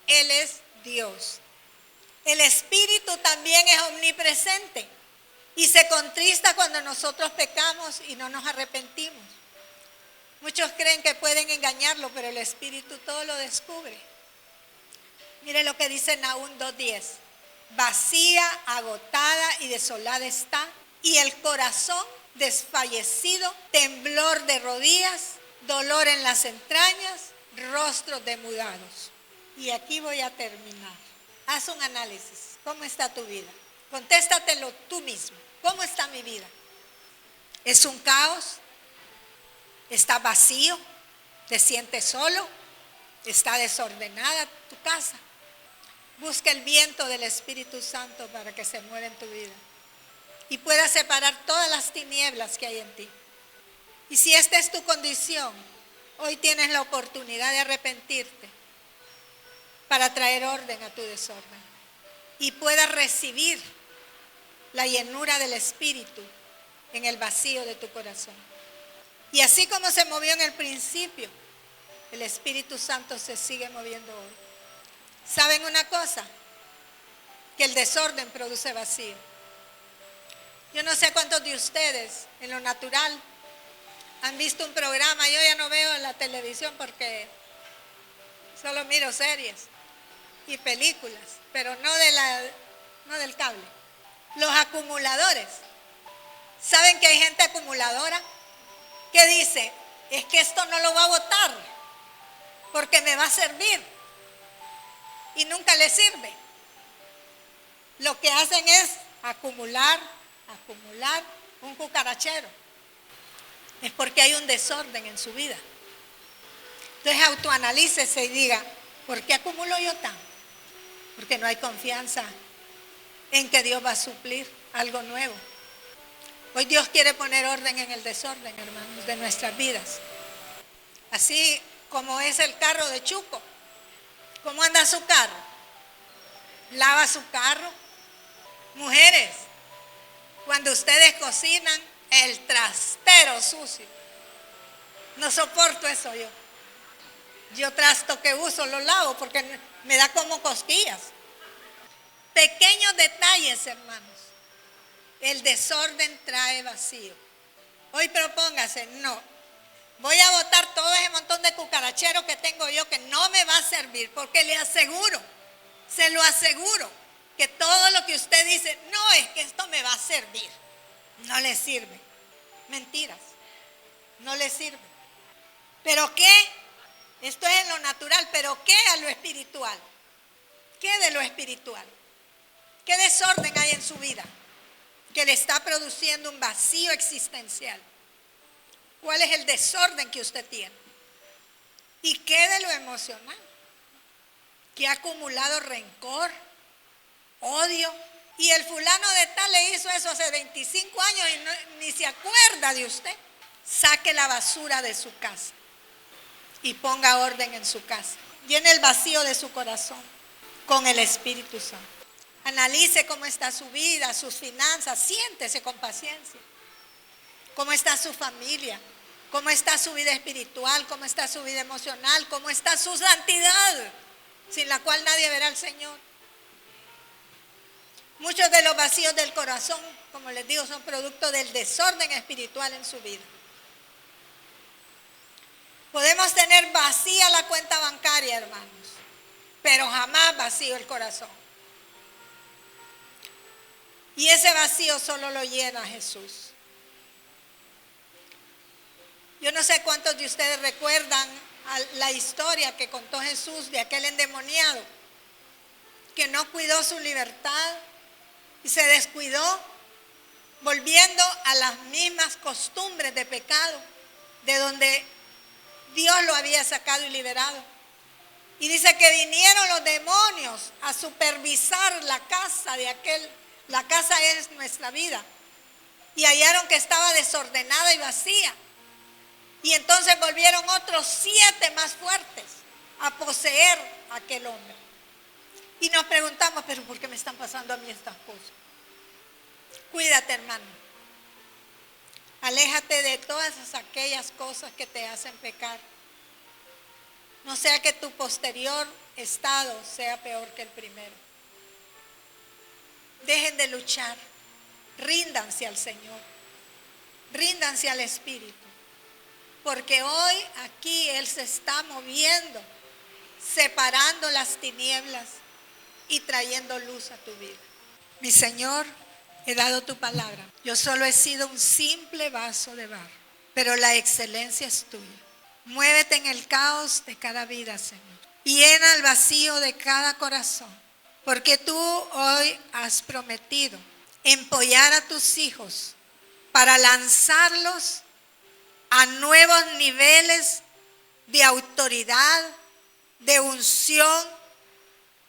Él es Dios. El Espíritu también es omnipresente y se contrista cuando nosotros pecamos y no nos arrepentimos. Muchos creen que pueden engañarlo, pero el Espíritu todo lo descubre. Mire lo que dice Nahum 2:10. Vacía, agotada y desolada está, y el corazón desfallecido, temblor de rodillas, dolor en las entrañas, rostros demudados. Y aquí voy a terminar. Haz un análisis. ¿Cómo está tu vida? Contéstatelo tú mismo. ¿Cómo está mi vida? ¿Es un caos? ¿Está vacío? ¿Te sientes solo? ¿Está desordenada tu casa? Busca el viento del Espíritu Santo para que se mueva en tu vida y pueda separar todas las tinieblas que hay en ti. Y si esta es tu condición, hoy tienes la oportunidad de arrepentirte para traer orden a tu desorden y puedas recibir la llenura del Espíritu en el vacío de tu corazón. Y así como se movió en el principio, el Espíritu Santo se sigue moviendo hoy. ¿Saben una cosa? Que el desorden produce vacío. Yo no sé cuántos de ustedes en lo natural han visto un programa. Yo ya no veo la televisión porque solo miro series y películas, pero no del cable. Los acumuladores. ¿Saben que hay gente acumuladora que dice, es que esto no lo va a botar porque me va a servir? Y nunca le sirve. Lo que hacen es acumular un cucarachero. Es porque hay un desorden en su vida. Entonces autoanalícese y diga, ¿por qué acumulo yo tanto? Porque no hay confianza en que Dios va a suplir algo nuevo. Hoy Dios quiere poner orden en el desorden, hermanos, de nuestras vidas. Así como es el carro de Chuco. ¿Cómo anda su carro? ¿Lava su carro? Mujeres, cuando ustedes cocinan, el trastero sucio. No soporto eso yo. Yo trasto que uso lo lavo porque me da como cosquillas. Pequeños detalles, hermanos. El desorden trae vacío. Hoy propóngase, no. Voy a botar todo ese montón de cucaracheros que tengo yo que no me va a servir, porque le aseguro, se lo aseguro, que todo lo que usted dice, no, es que esto me va a servir, no le sirve. Mentiras, no le sirve. ¿Pero qué? Esto es en lo natural, pero ¿qué a lo espiritual? ¿Qué de lo espiritual? ¿Qué desorden hay en su vida que le está produciendo un vacío existencial? ¿Cuál es el desorden que usted tiene? ¿Y qué de lo emocional? ¿Que ha acumulado rencor, odio? Y el fulano de tal le hizo eso hace 25 años y ni se acuerda de usted. Saque la basura de su casa y ponga orden en su casa. Llene el vacío de su corazón con el Espíritu Santo. Analice cómo está su vida, sus finanzas, siéntese con paciencia. ¿Cómo está su familia? ¿Cómo está su vida espiritual? ¿Cómo está su vida emocional? ¿Cómo está su santidad? Sin la cual nadie verá al Señor. Muchos de los vacíos del corazón, como les digo, son producto del desorden espiritual en su vida. Podemos tener vacía la cuenta bancaria, hermanos, pero jamás vacío el corazón. Y ese vacío solo lo llena Jesús. Yo no sé cuántos de ustedes recuerdan la historia que contó Jesús de aquel endemoniado que no cuidó su libertad y se descuidó, volviendo a las mismas costumbres de pecado de donde Dios lo había sacado y liberado. Y dice que vinieron los demonios a supervisar la casa de aquel. La casa es nuestra vida. Y hallaron que estaba desordenada y vacía. Y entonces volvieron otros 7 más fuertes a poseer a aquel hombre. Y nos preguntamos, pero ¿por qué me están pasando a mí estas cosas? Cuídate, hermano. Aléjate de todas aquellas cosas que te hacen pecar. No sea que tu posterior estado sea peor que el primero. Dejen de luchar. Ríndanse al Señor. Ríndanse al Espíritu. porque hoy aquí Él se está moviendo, separando las tinieblas y trayendo luz a tu vida. Mi Señor, he dado tu palabra. Yo solo he sido un simple vaso de barro, pero la excelencia es tuya. Muévete en el caos de cada vida, Señor. Llena el vacío de cada corazón, porque tú hoy has prometido empollar a tus hijos para lanzarlos a nuevos niveles de autoridad, de unción,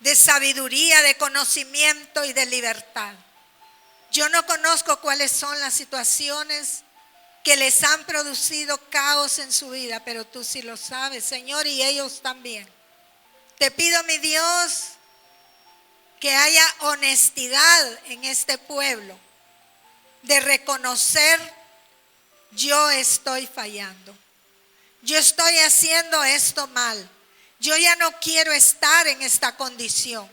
de sabiduría, de conocimiento y de libertad. Yo no conozco cuáles son las situaciones que les han producido caos en su vida, pero tú sí lo sabes, Señor, y ellos también. Te pido, mi Dios, que haya honestidad en este pueblo, de reconocer: yo estoy fallando, yo estoy haciendo esto mal, yo ya no quiero estar en esta condición.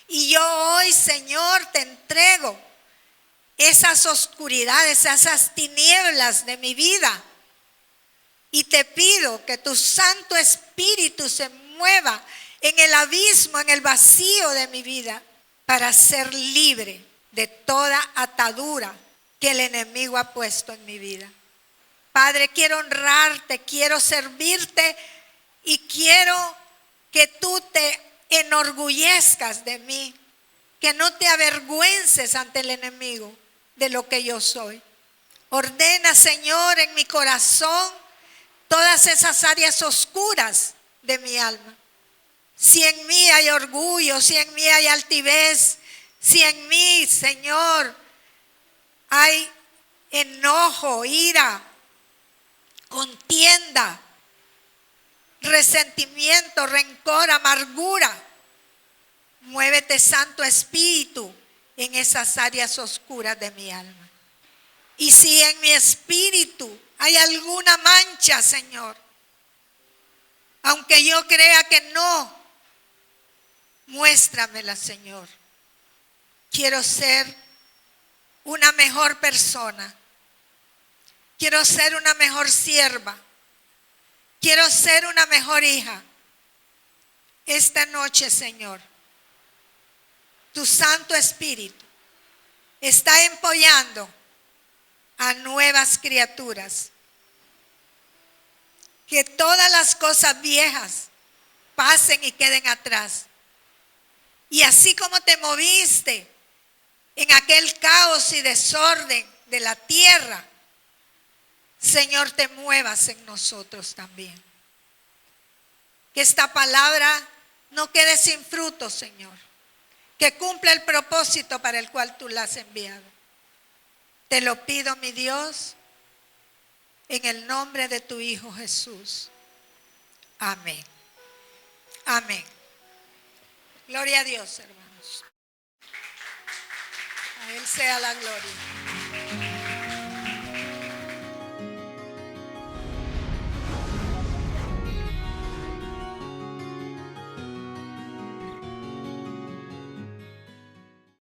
Y yo hoy, Señor, te entrego esas oscuridades, esas tinieblas de mi vida. Y te pido que tu Santo Espíritu se mueva en el abismo, en el vacío de mi vida, para ser libre de toda atadura que el enemigo ha puesto en mi vida. Padre, quiero honrarte, quiero servirte y quiero que tú te enorgullezcas de mí, que no te avergüences ante el enemigo de lo que yo soy. Ordena, Señor, en mi corazón todas esas áreas oscuras de mi alma. Si en mí hay orgullo, si en mí hay altivez, si en mí, Señor, hay enojo, ira, contienda, resentimiento, rencor, amargura, muévete, Santo Espíritu, en esas áreas oscuras de mi alma. Y si en mi espíritu hay alguna mancha, Señor, aunque yo crea que no, muéstramela, Señor. Quiero ser una mejor persona. Quiero ser una mejor sierva. Quiero ser una mejor hija. Esta noche, Señor, tu Santo Espíritu está empollando a nuevas criaturas. Que todas las cosas viejas pasen y queden atrás. Y así como te moviste en aquel caos y desorden de la tierra, Señor, te muevas en nosotros también. Que esta palabra no quede sin fruto, Señor. Que cumpla el propósito para el cual tú la has enviado. Te lo pido, mi Dios, en el nombre de tu Hijo Jesús. Amén. Amén. Gloria a Dios, hermanos. A Él sea la gloria.